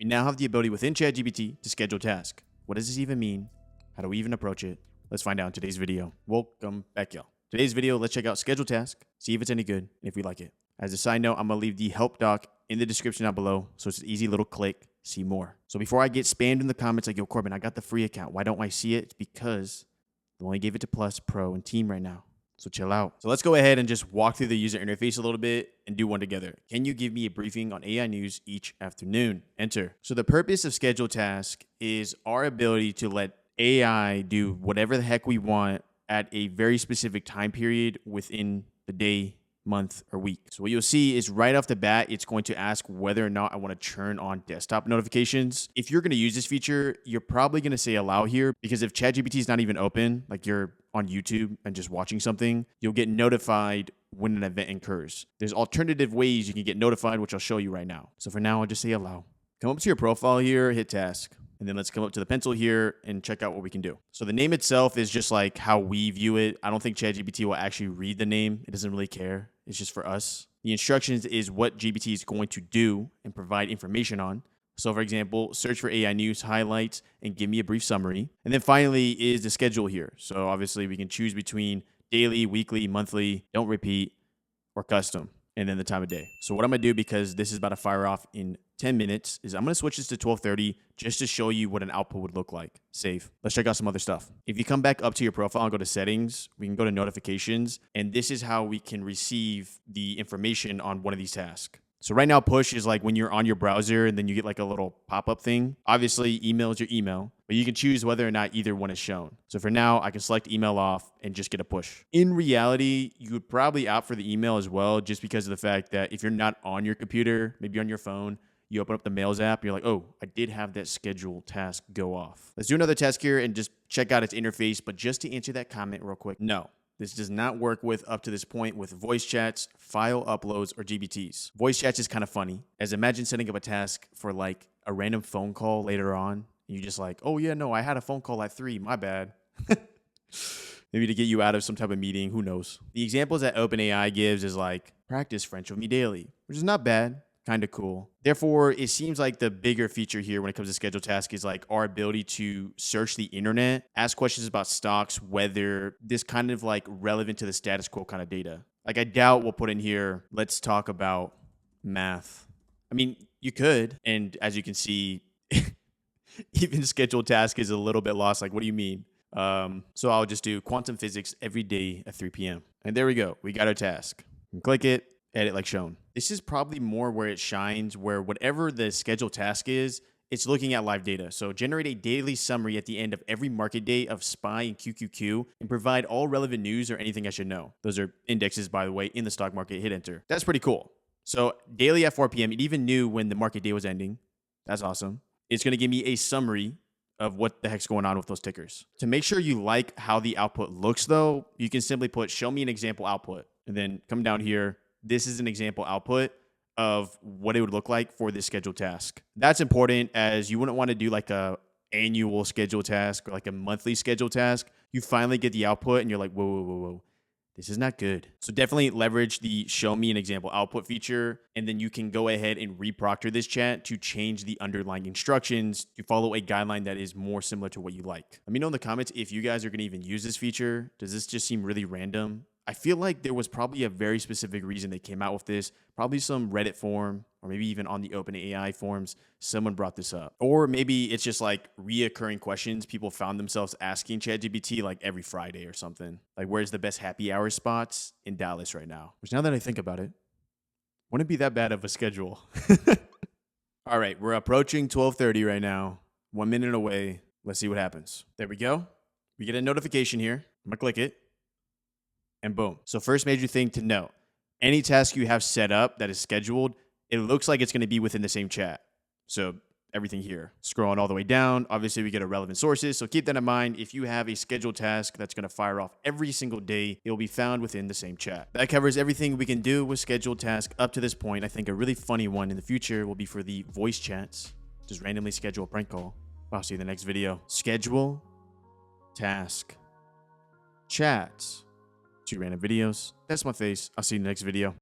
We now have the ability within ChatGPT to schedule tasks. What does this even mean? How do we even approach it? Let's find out in today's video. Welcome back, y'all. Today's video, let's check out schedule task, see if it's any good, and if we like it. As a side note, I'm going to leave the help doc in the description down below, so it's an easy little click, see more. So before I get spammed in the comments like, yo, Corbin, I got the free account. Why don't I see it? It's because they only gave it to Plus, Pro, and Team right now. So chill out. So let's go ahead and just walk through the user interface a little bit and do one together. Can you give me a briefing on AI news each afternoon? Enter. So the purpose of schedule task is our ability to let AI do whatever the heck we want at a very specific time period within the day, month, or week. So what you'll see is right off the bat, it's going to ask whether or not I want to turn on desktop notifications. If you're going to use this feature, you're probably going to say allow here, because if ChatGPT is not even open, like you're on YouTube and just watching something, you'll get notified when an event occurs. There's alternative ways you can get notified, which I'll show you right now. So for now, I'll just say allow. Come up to your profile here, hit task. And then let's come up to the pencil here and check out what we can do. So the name itself is just like how we view it. I don't think ChatGPT will actually read the name. It doesn't really care. It's just for us. The instructions is what GPT is going to do and provide information on. So for example, search for AI news highlights and give me a brief summary. And then finally is the schedule here. So obviously we can choose between daily, weekly, monthly, don't repeat, or custom, and then the time of day. So what I'm gonna do, because this is about to fire off in 10 minutes, is I'm gonna switch this to 12:30 just to show you what an output would look like. Save. Let's check out some other stuff. If you come back up to your profile and go to settings, we can go to notifications, and this is how we can receive the information on one of these tasks. So right now, push is like when you're on your browser and then you get like a little pop-up thing. Obviously, email is your email, but you can choose whether or not either one is shown. So for now, I can select email off and just get a push. In reality, you would probably opt for the email as well, just because of the fact that if you're not on your computer, maybe on your phone, you open up the Mails app, you're like, oh, I did have that scheduled task go off. Let's do another task here and just check out its interface. But just to answer that comment real quick, no. This does not work with up to this point with voice chats, file uploads, or GBTs. Voice chats is kind of funny, as imagine setting up a task for like a random phone call later on. And you just like, oh yeah, no, I had a phone call at 3, my bad. Maybe to get you out of some type of meeting, who knows? The examples that OpenAI gives is like, practice French with me daily, which is not bad. Kind of cool. Therefore, it seems like the bigger feature here when it comes to schedule task is like our ability to search the internet, ask questions about stocks, whether this kind of like relevant to the status quo kind of data. Like I doubt we'll put in here, let's talk about math. I mean, you could. And as you can see, even scheduled task is a little bit lost. Like, what do you mean? So I'll just do quantum physics every day at 3 p.m. And there we go. We got our task. Click it. Edit like shown. This is probably more where it shines, where whatever the scheduled task is, it's looking at live data. So generate a daily summary at the end of every market day of SPY and QQQ and provide all relevant news or anything I should know. Those are indexes, by the way, in the stock market. Hit enter. That's pretty cool. So daily at 4 p.m., it even knew when the market day was ending. That's awesome. It's going to give me a summary of what the heck's going on with those tickers. To make sure you like how the output looks, though, you can simply put, show me an example output, and then come down here. This is an example output of what it would look like for this scheduled task. That's important, as you wouldn't want to do like a annual scheduled task or like a monthly scheduled task. You finally get the output and you're like, whoa, whoa, whoa, whoa. This is not good. So definitely leverage the show me an example output feature, and then you can go ahead and reproctor this chat to change the underlying instructions to follow a guideline that is more similar to what you like. Let me know in the comments if you guys are going to even use this feature. Does this just seem really random? I feel like there was probably a very specific reason they came out with this. Probably some Reddit forum, or maybe even on the OpenAI forums, someone brought this up. Or maybe it's just like reoccurring questions people found themselves asking ChatGPT like every Friday or something. Like, where's the best happy hour spots in Dallas right now? Which, now that I think about it, wouldn't be that bad of a schedule. All right, we're approaching 12:30 right now. 1 minute away. Let's see what happens. There we go. We get a notification here. I'm gonna click it. And boom. So first major thing to note, any task you have set up that is scheduled, it looks like it's going to be within the same chat. So everything here, scrolling all the way down, obviously we get a relevant sources. So keep that in mind. If you have a scheduled task that's going to fire off every single day, it will be found within the same chat. That covers everything we can do with scheduled tasks up to this point. I think a really funny one in the future will be for the voice chats. Just randomly schedule a prank call. I'll see you in the next video. Schedule, task, chats. 2 random videos. That's my face. I'll see you in the next video.